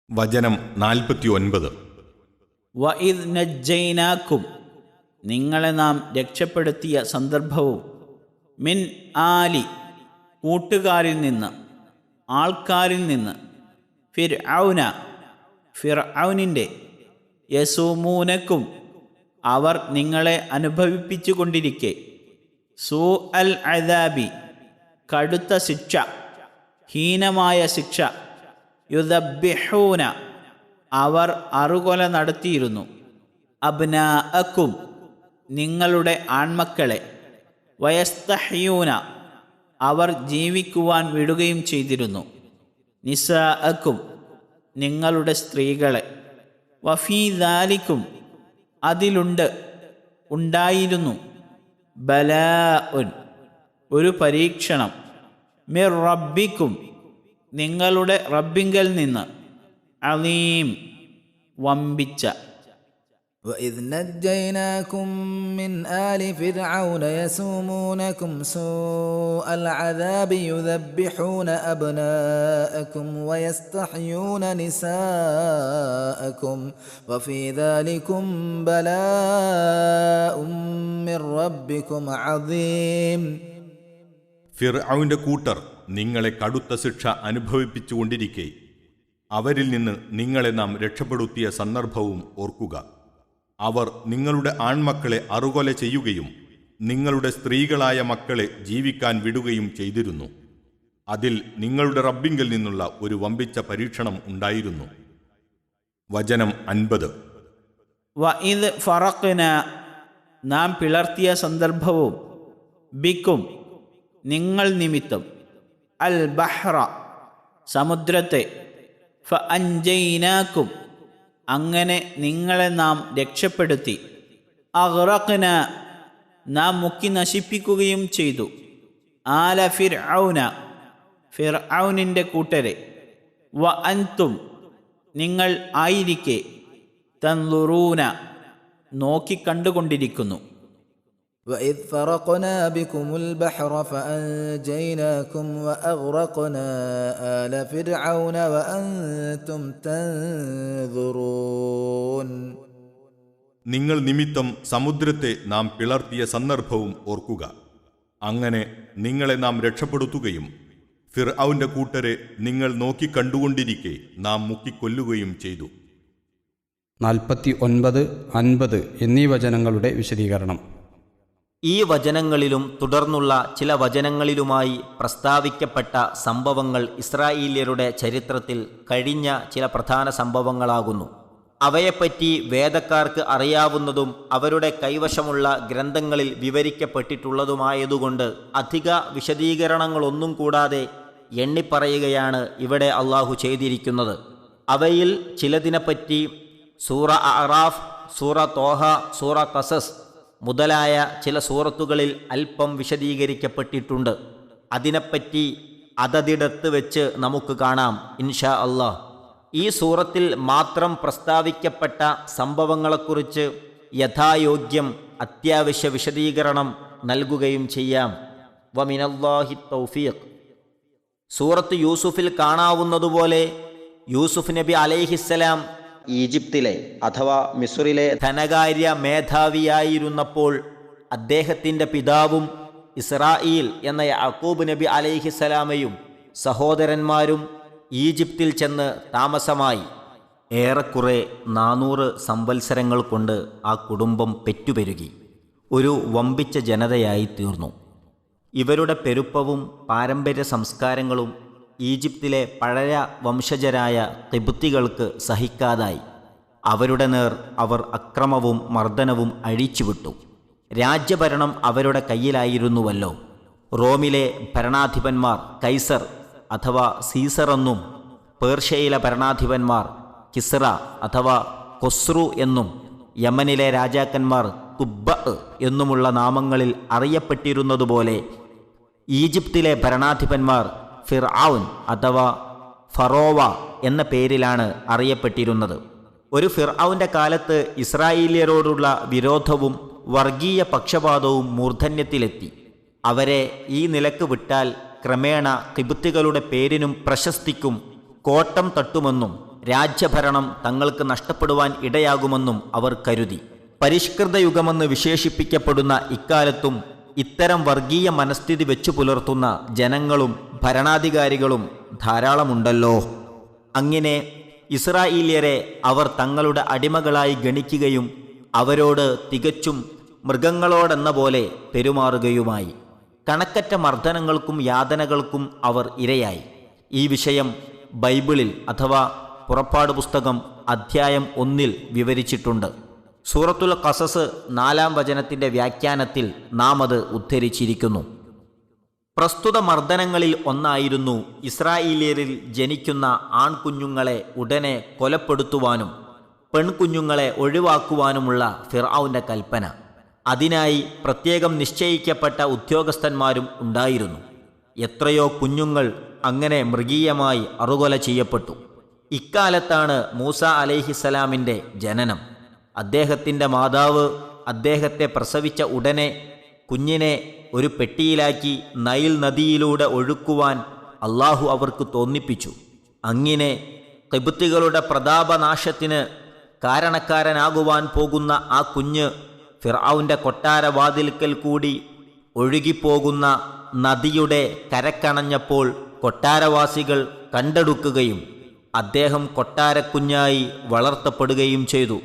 വചനം 49. വഇദ് നജ്ജൈനാക്കും, നിങ്ങളെ നാം രക്ഷപ്പെടുത്തിയ സന്ദർഭവും, മിൻ ആലി, കൂട്ടുകാരിൽ നിന്ന്, ആൾക്കാരിൽ നിന്ന്, ഫിർഔനിൻ്റെ, യസൂമൂനക്കും, അവർ നിങ്ങളെ അനുഭവിപ്പിച്ചു കൊണ്ടിരിക്കെ, സൂ അൽ അദാബി, കടുത്ത ശിക്ഷ, ഹീനമായ ശിക്ഷ, യുദബ്ബിഹൂന, അവർ അറുകൊല നടത്തിയിരുന്നു, അബ്നാഅക്കും, നിങ്ങളുടെ ആൺമക്കളെ, വയസ്തഹ്യൂന, അവർ ജീവിക്കുവാൻ വിടുകയും ചെയ്തിരുന്നു, നിസാഅക്കും, നിങ്ങളുടെ സ്ത്രീകളെ, വഫീ ദാലിക്കും, അതിലുണ്ട്, ഉണ്ടായിരുന്നു, ബലാഉൻ, ഒരു പരീക്ഷണം, മിർ റബ്ബിക്കും, നിങ്ങളുടെ റബ്ബിങ്കൽ നിന്ന്, അലീം, വമ്പിച്ച. وَإِذْ نَجَّيْنَاكُمْ مِنْ آلِ فِرْعَوْنَ يَسُومُونَكُمْ سُوءَ الْعَذَابِ يُذَبِّحُونَ أَبْنَاءَكُمْ وَيَسْتَحْيُونَ نِسَاءَكُمْ وَفِي ذَلِكُمْ بَلَاءٌ مِّن رَّبِّكُمْ عَظِيمٌ. ഫിർഔന്റെ കൂട്ടർ നിങ്ങളെ കടുത്ത ശിക്ഷ അനുഭവിപ്പിച്ചുകൊണ്ടിരിക്കെ അവരിൽ നിന്ന് നിങ്ങളെ നാം രക്ഷപ്പെടുത്തിയ സന്ദർഭവും ഓർക്കുക. അവർ നിങ്ങളുടെ ആൺമക്കളെ അറുകൊല ചെയ്യുകയും നിങ്ങളുടെ സ്ത്രീകളായ മക്കളെ ജീവിക്കാൻ വിടുകയും ചെയ്തിരുന്നു. അതിൽ നിങ്ങളുടെ റബ്ബിങ്കിൽ നിന്നുള്ള ഒരു വമ്പിച്ച പരീക്ഷണം ഉണ്ടായിരുന്നു. വചനം 50. വഇദ് ഫറഖ്ന, നാം പിളർത്തിയ സന്ദർഭവും, ബിക്കും, നിങ്ങൾ നിമിത്തം, അൽ ബഹ്റ, സമുദ്രത്തെ, ഫഅൻജൈനാക്കും, അങ്ങനെ നിങ്ങളെ നാം രക്ഷപ്പെടുത്തി, അഗ്റഖ്ന, നാം മുക്കി നശിപ്പിക്കുകയും ചെയ്തു, ആല ഫിർഔന, ഫിർഔനിൻ്റെ കൂട്ടരെ, വ അൻതും, നിങ്ങൾ ആയിരിക്കെ, തൻളുറൂന, നോക്കിക്കണ്ടുകൊണ്ടിരിക്കുന്നു. وَإِذْ فَرَقْنَا بِكُمُ الْبَحْرَ فَأَنْجَيْنَاكُمْ وَأَغْرَقْنَا آلَ فِرْعَوْنَ وَأَنْتُمْ تَنْظُرُونَ. നിങ്ങൾ നിമിത്തം സമുദ്രത്തെ നാം പിളർത്തിയ സന്ദർഭവും ഓർക്കുക. അങ്ങനെ നിങ്ങളെ നാം രക്ഷപ്പെടുത്തുകയും ഫിർഔന്റെ കൂട്ടരെ നിങ്ങൾ നോക്കിക്കണ്ടുകൊണ്ടിരിക്കെ നാം മുക്കിക്കൊല്ലുകയും ചെയ്തു. 49, 50 എന്നീ വചനങ്ങളുടെ വിശദീകരണം. ഈ വചനങ്ങളിലും തുടർന്നുള്ള ചില വചനങ്ങളിലുമായി പ്രസ്താവിക്കപ്പെട്ട സംഭവങ്ങൾ ഇസ്രായേല്യരുടെ ചരിത്രത്തിൽ കഴിഞ്ഞ ചില പ്രധാന സംഭവങ്ങളാകുന്നു. അവയെപ്പറ്റി വേദക്കാർക്ക് അറിയാവുന്നതും അവരുടെ കൈവശമുള്ള ഗ്രന്ഥങ്ങളിൽ വിവരിക്കപ്പെട്ടിട്ടുള്ളതുമായതുകൊണ്ട് അധിക വിശദീകരണങ്ങളൊന്നും കൂടാതെ എണ്ണിപ്പറയുകയാണ് ഇവിടെ അള്ളാഹു ചെയ്തിരിക്കുന്നത്. അവയിൽ ചിലതിനെപ്പറ്റി സൂറ അറാഫ്, സൂറ തോഹ, സൂറ ഖസസ് മുതലായ ചില സൂറത്തുകളിൽ അല്പം വിശദീകരിക്കപ്പെട്ടിട്ടുണ്ട്. അതിനെപ്പറ്റി അതതിടത്ത് വെച്ച് നമുക്ക് കാണാം ഇൻഷാ അല്ലാഹ്. ഈ സൂറത്തിൽ മാത്രം പ്രസ്താവിക്കപ്പെട്ട സംഭവങ്ങളെക്കുറിച്ച് യഥായോഗ്യം അത്യാവശ്യ വിശദീകരണം നൽകുകയും ചെയ്യാം. വമിനല്ലാഹി തൗഫീഖ്. സൂറത്ത് യൂസുഫിൽ കാണാവുന്നതുപോലെ യൂസുഫ് നബി അലൈഹിസ്സലാം ഈജിപ്തിലെ അഥവാ മിസ്റിലെ ധനകാര്യ മേധാവിയായിരുന്നപ്പോൾ അദ്ദേഹത്തിൻ്റെ പിതാവും ഇസ്രായേൽ എന്ന യാക്കൂബ് നബി അലൈഹിസ്സലാമയും സഹോദരന്മാരും ഈജിപ്തിൽ ചെന്ന് താമസമായി. ഏറെക്കുറെ 400 സംവത്സരങ്ങൾ കൊണ്ട് ആ കുടുംബം പെറ്റുപെരുകി ഒരു വമ്പിച്ച ജനതയായി തീർന്നു. ഇവരുടെ പെരുപ്പവും പാരമ്പര്യ സംസ്കാരങ്ങളും ഈജിപ്തിലെ പഴയ വംശജരായ ഖിബ്തികൾക്ക് സഹിക്കാതായി. അവരുടെ നേർ അവർ അക്രമവും മർദ്ദനവും അഴിച്ചുവിട്ടു. രാജ്യഭരണം അവരുടെ കയ്യിലായിരുന്നുവല്ലോ. റോമിലെ ഭരണാധിപന്മാർ കൈസർ അഥവാ സീസർ എന്നും, പേർഷ്യയിലെ ഭരണാധിപന്മാർ കിസ്റ അഥവാ ഖുസ്രു എന്നും, യമനിലെ രാജാക്കന്മാർ തുബ്ബ എന്നുമുള്ള നാമങ്ങളിൽ അറിയപ്പെട്ടിരുന്നതുപോലെ ഈജിപ്തിലെ ഭരണാധിപന്മാർ ഫിർഔൻ അഥവാ ഫറോവ എന്ന പേരിലാണ് അറിയപ്പെട്ടിരുന്നത്. ഒരു ഫിർഔന്റെ കാലത്ത് ഇസ്രായേല്യരോടുള്ള വിരോധവും വർഗീയ പക്ഷപാതവും മൂർധന്യത്തിലെത്തി. അവരെ ഈ നിലക്ക് വിട്ടാൽ ക്രമേണ ഖിബ്തികളുടെ പേരിനും പ്രശസ്തിക്കും കോട്ടം തട്ടുമെന്നും രാജ്യഭരണം തങ്ങൾക്ക് നഷ്ടപ്പെടുവാൻ ഇടയാകുമെന്നും അവർ കരുതി. പരിഷ്കൃത യുഗമെന്ന് വിശേഷിപ്പിക്കപ്പെടുന്ന ഇക്കാലത്തും ഇത്തരം വർഗീയ മനസ്ഥിതി വെച്ചു പുലർത്തുന്ന ജനങ്ങളും ഭരണാധികാരികളും ധാരാളമുണ്ടല്ലോ. അങ്ങനെ ഇസ്രായേല്യരെ അവർ തങ്ങളുടെ അടിമകളായി ഗണിക്കുകയും അവരോട് തികച്ചും മൃഗങ്ങളോടെന്ന പോലെ പെരുമാറുകയുമായി. കണക്കറ്റ മർദ്ദനങ്ങൾക്കും യാതനകൾക്കും അവർ ഇരയായി. ഈ വിഷയം ബൈബിളിൽ അഥവാ പുറപ്പാട് പുസ്തകം അധ്യായം 1 വിവരിച്ചിട്ടുണ്ട്. സൂറത്തുൽ ഖസസ് 4-ാം വചനത്തിൻ്റെ വ്യാഖ്യാനത്തിൽ നാം അത് ഉദ്ധരിച്ചിരിക്കുന്നു. പ്രസ്തുത മർദ്ദനങ്ങളിൽ ഒന്നായിരുന്നു ഇസ്രായേല്യരിൽ ജനിക്കുന്ന ആൺകുഞ്ഞുങ്ങളെ ഉടനെ കൊലപ്പെടുത്തുവാനും പെൺകുഞ്ഞുങ്ങളെ ഒഴിവാക്കുവാനുമുള്ള ഫിർഔന്റെ കൽപ്പന. അതിനായി പ്രത്യേകം നിശ്ചയിക്കപ്പെട്ട ഉദ്യോഗസ്ഥന്മാരും ഉണ്ടായിരുന്നു. എത്രയോ കുഞ്ഞുങ്ങൾ അങ്ങനെ മൃഗീയമായി അറുകൊല ചെയ്യപ്പെട്ടു. ഇക്കാലത്താണ് മൂസ അലൈഹിസ്സലാമിൻ്റെ ജനനം. അദ്ദേഹത്തിൻ്റെ മാതാവ് അദ്ദേഹത്തെ പ്രസവിച്ച ഉടനെ കുഞ്ഞിനെ ഒരു പെട്ടിയിലാക്കി നൈൽ നദിയിലൂടെ ഒഴുക്കുവാൻ അള്ളാഹു അവർക്ക് തോന്നിപ്പിച്ചു. അങ്ങനെ ഖിബ്തികളുടെ പ്രതാപനാശത്തിന് കാരണക്കാരനാകുവാൻ പോകുന്ന ആ കുഞ്ഞ് ഫിർഔന്റെ കൊട്ടാരവാതിൽക്കൽ കൂടി ഒഴുകിപ്പോകുന്ന നദിയുടെ കരക്കണഞ്ഞപ്പോൾ കൊട്ടാരവാസികൾ കണ്ടെടുക്കുകയും അദ്ദേഹം കൊട്ടാരക്കുഞ്ഞായി വളർത്തപ്പെടുകയും ചെയ്തു.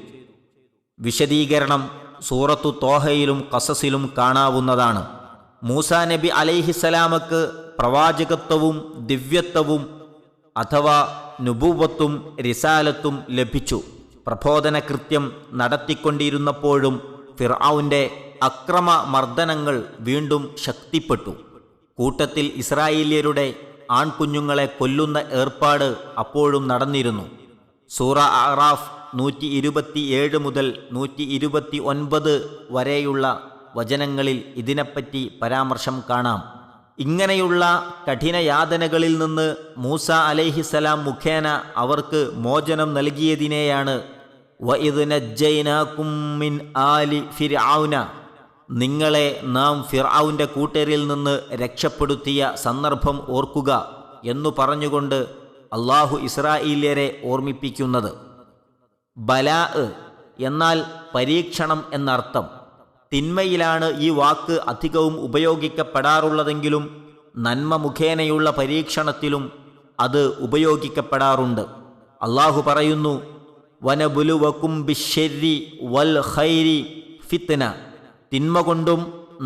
വിശദീകരണം സൂറത്തു തോഹയിലും ഖസസിലും കാണാവുന്നതാണ്. മൂസാ നബി അലൈഹിസ്സലാമക്ക് പ്രവാചകത്വവും ദിവ്യത്വവും അഥവാ നുബുവത്തും റിസാലത്തും ലഭിച്ചു. പ്രബോധന കൃത്യം നടത്തിക്കൊണ്ടിരുന്നപ്പോഴും ഫിർഔന്റെ അക്രമ മർദ്ദനങ്ങൾ വീണ്ടും ശക്തിപ്പെട്ടു. കൂട്ടത്തിൽ ഇസ്രായേല്യരുടെ ആൺകുഞ്ഞുങ്ങളെ കൊല്ലുന്ന ഏർപ്പാട് അപ്പോഴും നടന്നിരുന്നു. സൂറ അറാഫ് 127 മുതൽ 129 വരെയുള്ള വചനങ്ങളിൽ ഇതിനെപ്പറ്റി പരാമർശം കാണാം. ഇങ്ങനെയുള്ള കഠിന യാതനകളിൽ നിന്ന് മൂസ അലൈഹിസ്സലാം മുഖേന അവർക്ക് മോചനം നൽകിയതിനെയാണ് വഇദ് നജ്ജൈനാകും മിൻ ആലി ഫിർഔന, നിങ്ങളെ നാം ഫിർഔന്റെ കൂട്ടരിൽ നിന്ന് രക്ഷപ്പെടുത്തിയ സന്ദർഭം ഓർക്കുക എന്നു പറഞ്ഞുകൊണ്ട് അള്ളാഹു ഇസ്രായേല്യരെ ഓർമ്മിപ്പിക്കുന്നത്. ബലാ എന്നാൽ പരീക്ഷണം എന്നർത്ഥം. തിന്മയിലാണ് ഈ വാക്ക് അധികവും ഉപയോഗിക്കപ്പെടാറുള്ളതെങ്കിലും നന്മ മുഖേനയുള്ള പരീക്ഷണത്തിലും അത് ഉപയോഗിക്കപ്പെടാറുണ്ട്. അള്ളാഹു പറയുന്നു, വനബുലുവക്കും ബിശ്ശരി വൽ ഖൈരി ഫിത്ന, തിന്മ കൊണ്ടും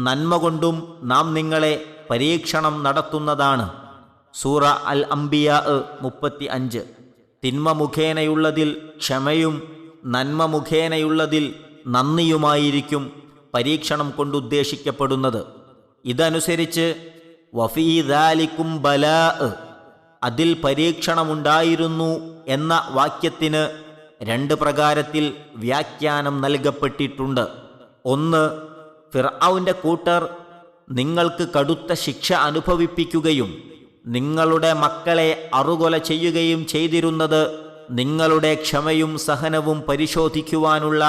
നന്മ കൊണ്ടും നാം നിങ്ങളെ പരീക്ഷണം നടത്തുന്നതാണ്. സൂറ അൽ അംബിയ 35. തിന്മ മുഖേനയുള്ളതിൽ ക്ഷമയും നന്മ മുഖേനയുള്ളതിൽ നന്ദിയുമായിരിക്കും പരീക്ഷണം കൊണ്ടുദ്ദേശിക്കപ്പെടുന്നത്. ഇതനുസരിച്ച് വഫീ ദാലിക്കും ബലാ, അതിൽ പരീക്ഷണമുണ്ടായിരുന്നു എന്ന വാക്യത്തിന് 2 പ്രകാരത്തിൽ വ്യാഖ്യാനം നൽകപ്പെട്ടിട്ടുണ്ട്. ഒന്ന്, ഫിർഔന്റെ കൂട്ടർ നിങ്ങൾക്ക് കടുത്ത ശിക്ഷ അനുഭവിപ്പിക്കുകയും നിങ്ങളുടെ മക്കളെ അറുകൊല ചെയ്യുകയും ചെയ്തിരുന്നത് നിങ്ങളുടെ ക്ഷമയും സഹനവും പരിശോധിക്കുവാനുള്ള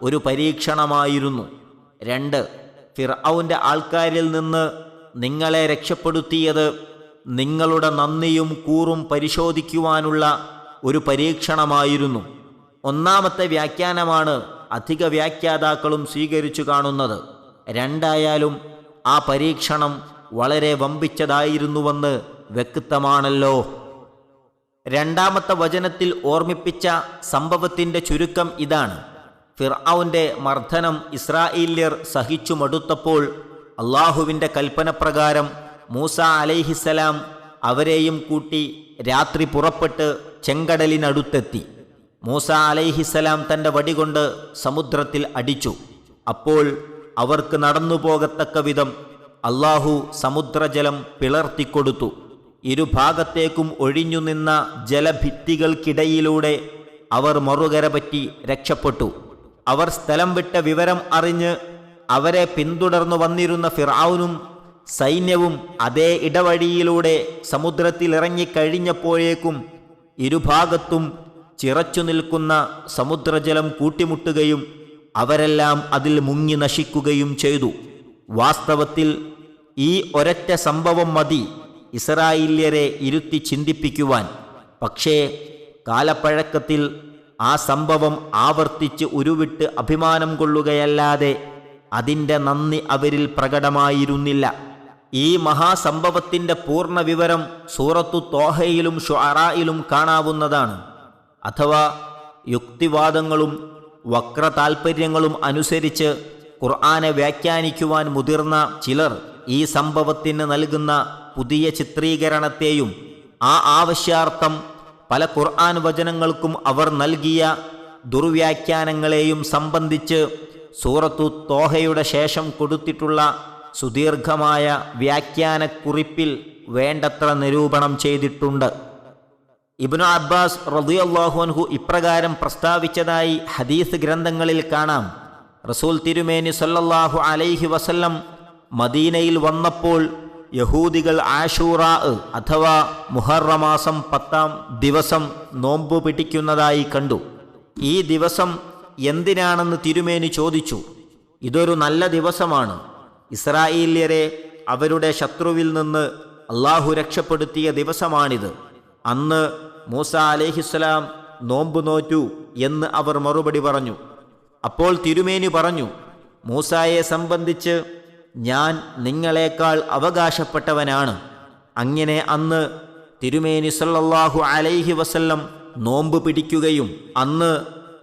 ഒരു പരീക്ഷണമായിരുന്നു. 2, ഫിർഔന്റെ ആൾക്കാരിൽ നിന്ന് നിങ്ങളെ രക്ഷപ്പെടുത്തിയത് നിങ്ങളുടെ നന്ദിയും കൂറും പരിശോധിക്കുവാനുള്ള ഒരു പരീക്ഷണമായിരുന്നു. ഒന്നാമത്തെ വ്യാഖ്യാനമാണ് അധിക വ്യാഖ്യാതാക്കളും സ്വീകരിച്ചു കാണുന്നത്. 2 ആ പരീക്ഷണം വളരെ വമ്പിച്ചതായിരുന്നുവെന്ന് വ്യക്തമാണല്ലോ. 2ാമത്തെ വചനത്തിൽ ഓർമ്മിപ്പിച്ച സംഭവത്തിൻ്റെ ചുരുക്കം ഇതാണ്. ഫിർഔന്റെ മർദ്ദനം ഇസ്രായേല്യർ സഹിച്ചു മടുത്തപ്പോൾ അള്ളാഹുവിൻ്റെ കൽപ്പനപ്രകാരം മൂസ അലൈഹിസ്സലാം അവരെയും കൂട്ടി രാത്രി പുറപ്പെട്ട് ചെങ്കടലിനടുത്തെത്തി. മൂസ അലൈഹിസ്സലാം തൻ്റെ വടികൊണ്ട് സമുദ്രത്തിൽ അടിച്ചു. അപ്പോൾ അവർക്ക് നടന്നു പോകത്തക്ക വിധം അള്ളാഹു സമുദ്രജലം പിളർത്തിക്കൊടുത്തു. ഇരുഭാഗത്തേക്കും ഒഴിഞ്ഞു നിന്ന ജലഭിത്തികൾക്കിടയിലൂടെ അവർ മറുകര പറ്റി രക്ഷപ്പെട്ടു. അവർ സ്ഥലം വിട്ട വിവരം അറിഞ്ഞ് അവരെ പിന്തുടർന്നു വന്നിരുന്ന ഫിർഔനും സൈന്യവും അതേ ഇടവഴിയിലൂടെ സമുദ്രത്തിലിറങ്ങിക്കഴിഞ്ഞപ്പോഴേക്കും ഇരുഭാഗത്തും ചിറച്ചു നിൽക്കുന്ന സമുദ്രജലം കൂട്ടിമുട്ടുകയും അവരെല്ലാം അതിൽ മുങ്ങി നശിക്കുകയും ചെയ്തു. വാസ്തവത്തിൽ ഈ ഒരൊറ്റ സംഭവം മതി ഇസ്രായേല്യരെ ഇരുത്തി ചിന്തിപ്പിക്കുവാൻ. പക്ഷേ കാലപ്പഴക്കത്തിൽ ആ സംഭവം ആവർത്തിച്ച് ഉരുവിട്ട് അഭിമാനം കൊള്ളുകയല്ലാതെ അതിൻ്റെ നന്ദി അവരിൽ പ്രകടമായിരുന്നില്ല. ഈ മഹാസംഭവത്തിൻ്റെ പൂർണ്ണ വിവരം സൂറത്തു തോഹയിലും ഷുഅറായിലും കാണാവുന്നതാണ്. അഥവാ യുക്തിവാദങ്ങളും വക്രതാൽപര്യങ്ങളും അനുസരിച്ച് ഖുർആനെ വ്യാഖ്യാനിക്കുവാൻ മുതിർന്ന ചിലർ ഈ സംഭവത്തിന് നൽകുന്ന പുതിയ ചിത്രീകരണത്തെയും ആ ആവശ്യാർത്ഥം പല ഖുർആൻ വചനങ്ങൾക്കും അവർ നൽകിയ ദുർവ്യാഖ്യാനങ്ങളെയും സംബന്ധിച്ച് സൂറത്തു തോഹയുടെ ശേഷം കൊടുത്തിട്ടുള്ള സുദീർഘമായ വ്യാഖ്യാനക്കുറിപ്പിൽ വേണ്ടത്ര നിരൂപണം ചെയ്തിട്ടുണ്ട്. ഇബ്നു അബ്ബാസ് റളിയല്ലാഹു അൻഹു ഇപ്രകാരം പ്രസ്താവിച്ചതായി ഹദീസ് ഗ്രന്ഥങ്ങളിൽ കാണാം. റസൂൽ തിരുമേനി സല്ലല്ലാഹു അലൈഹി വസല്ലം മദീനയിൽ വന്നപ്പോൾ യഹൂദികൾ ആശൂറാ അഥവാ മുഹറം മാസം 10-ാം ദിവസം നോമ്പ് പിടിക്കുന്നതായി കണ്ടു. ഈ ദിവസം എന്തിനാണെന്ന് തിരുമേനി ചോദിച്ചു. ഇതൊരു നല്ല ദിവസമാണ്. ഇസ്രായേല്യരെ അവരുടെ ശത്രുവിൽ നിന്ന് അള്ളാഹു രക്ഷപ്പെടുത്തിയ ദിവസമാണിത്. അന്ന് മൂസ അലൈഹിസ്സലാം നോമ്പ് നോറ്റു എന്ന് അവർ മറുപടി പറഞ്ഞു. അപ്പോൾ തിരുമേനി പറഞ്ഞു, മൂസായെ സംബന്ധിച്ച് ഞാൻ നിങ്ങളെക്കാൾ അവകാശപ്പെട്ടവനാണ്. അങ്ങനെ അന്ന് തിരുമേനി സല്ലല്ലാഹു അലൈഹി വസല്ലം നോമ്പ് പിടിക്കുകയും അന്ന്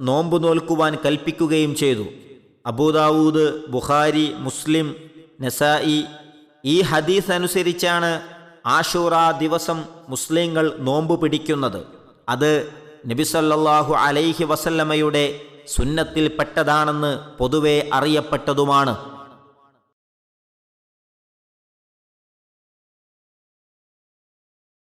നോമ്പ് നോൽക്കുവാൻ കൽപ്പിക്കുകയും ചെയ്തു. അബൂദാവൂദ്, ബുഖാരി, മുസ്ലിം, നസായി ഈ ഹദീസ് അനുസരിച്ചാണ് ആശൂറാ ദിവസം മുസ്ലിങ്ങൾ നോമ്പ് പിടിക്കുന്നത്. അത് നബി സല്ലല്ലാഹു അലൈഹി വസല്ലമയുടെ സുന്നത്തിൽപ്പെട്ടതാണെന്ന് പൊതുവെ അറിയപ്പെട്ടതുമാണ്.